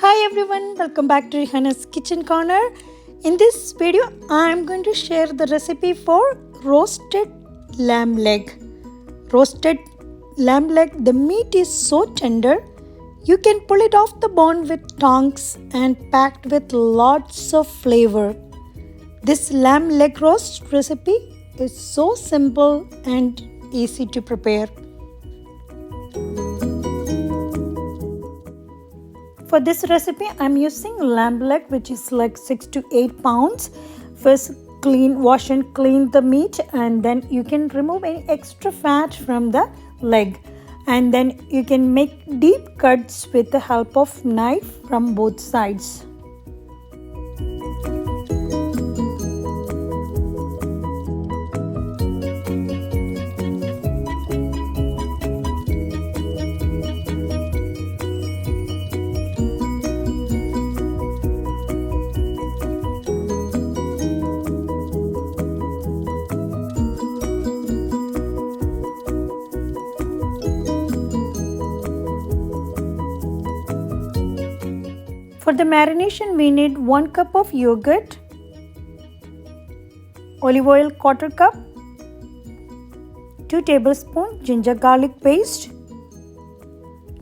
Hi everyone, welcome back to Rihanna's Kitchen Corner. In this video, I am going to share the recipe for roasted lamb leg. Roasted lamb leg, the meat is so tender, you can pull it off the bone with tongs and packed with lots of flavor. This lamb leg roast recipe is so simple and easy to prepare. For this recipe, I'm using lamb leg, which is like 6 to 8 pounds. First, wash and clean the meat, and then you can remove any extra fat from the leg. And then you can make deep cuts with the help of knife from both sides. For the marination, we need 1 cup of yogurt, olive oil 1/4 cup, 2 tablespoons ginger garlic paste,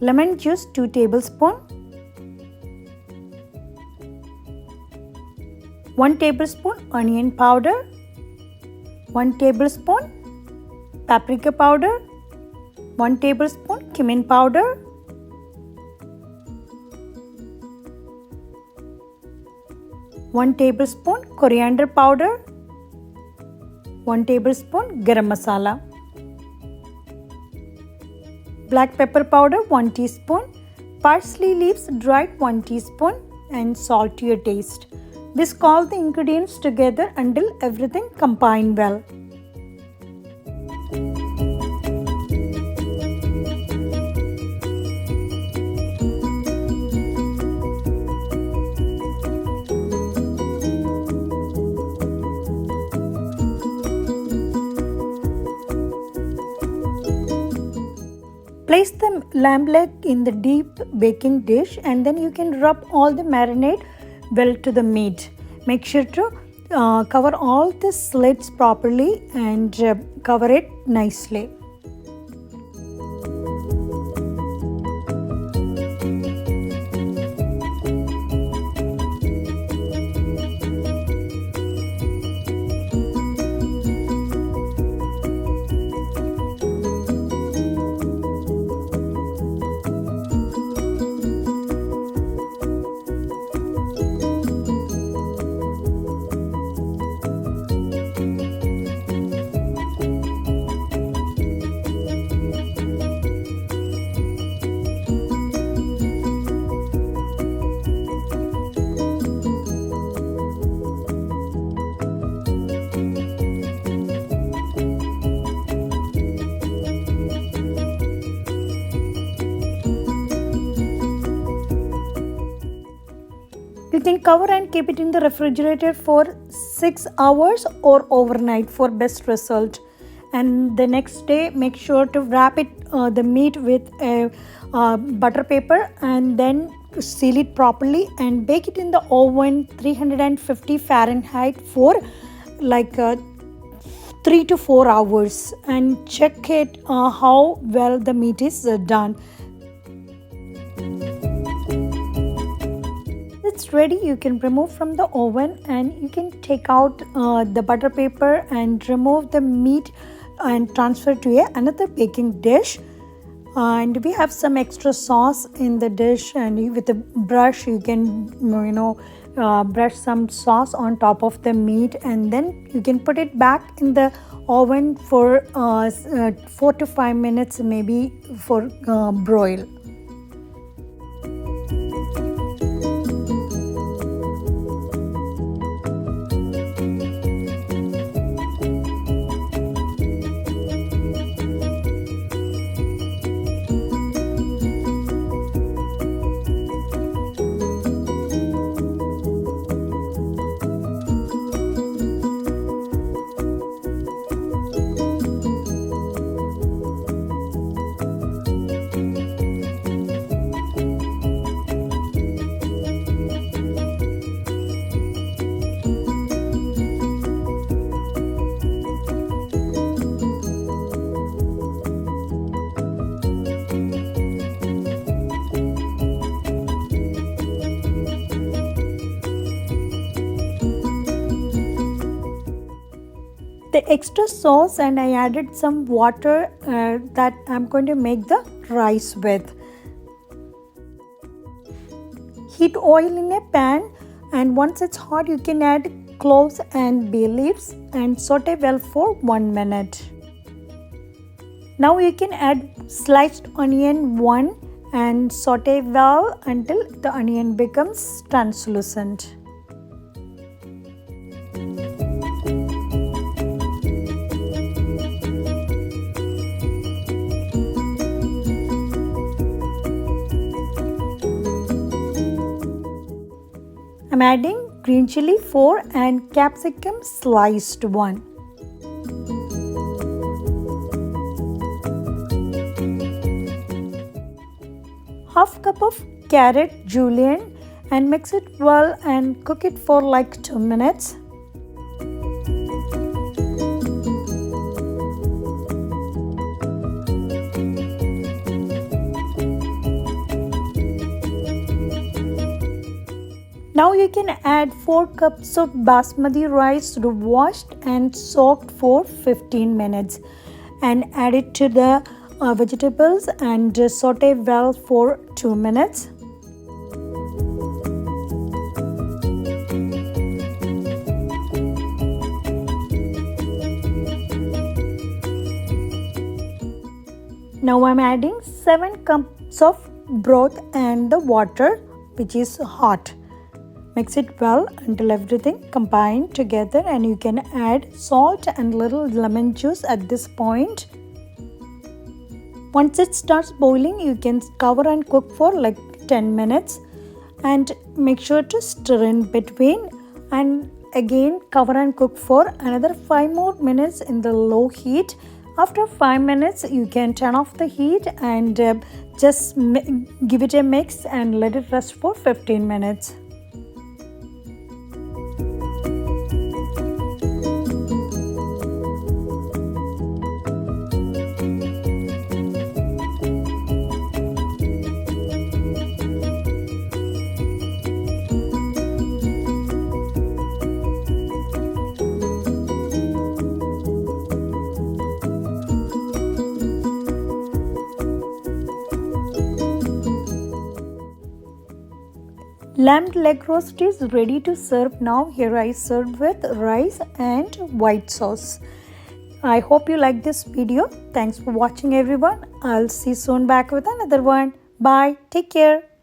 lemon juice 2 tablespoons, 1 tablespoon onion powder, 1 tablespoon paprika powder, 1 tablespoon cumin powder, 1 tablespoon coriander powder, 1 tablespoon garam masala, black pepper powder 1 teaspoon, parsley leaves dried 1 teaspoon, and salt to your taste. Whisk all the ingredients together until everything combine well. Place the lamb leg in the deep baking dish, and then you can rub all the marinade well to the meat. Make sure to cover all the slits properly and cover it nicely. You can cover and keep it in the refrigerator for 6 hours or overnight for best result. And the next day, make sure to wrap the meat with a butter paper and then seal it properly and bake it in the oven 350 Fahrenheit for like 3 to 4 hours, and check it how well the meat is done. It's ready. You can remove from the oven, and you can take out the butter paper and remove the meat and transfer to another baking dish. And we have some extra sauce in the dish, and with a brush you can brush some sauce on top of the meat, and then you can put it back in the oven for 4 to 5 minutes maybe for broil. the extra sauce and I added some water that I'm going to make the rice with. Heat oil in a pan, and once it's hot you can add cloves and bay leaves and saute well for 1 minute. Now you can add sliced onion 1 and saute well until the onion becomes translucent. I'm adding green chili 4 and capsicum sliced 1. Half cup of carrot julienne and mix it well and cook it for like 2 minutes. Now you can add 4 cups of basmati rice washed and soaked for 15 minutes and add it to the vegetables and saute well for 2 minutes. Now I'm adding 7 cups of broth and the water which is hot. Mix it well until everything combined together, and you can add salt and little lemon juice at this point. Once it starts boiling, you can cover and cook for like 10 minutes and make sure to stir in between, and again cover and cook for another 5 more minutes in the low heat. After 5 minutes you can turn off the heat and just give it a mix and let it rest for 15 minutes. Lamb leg roast is ready to serve now. Here I served with rice and white sauce. I hope you like this video. Thanks for watching everyone. I'll see you soon back with another one. Bye. Take care.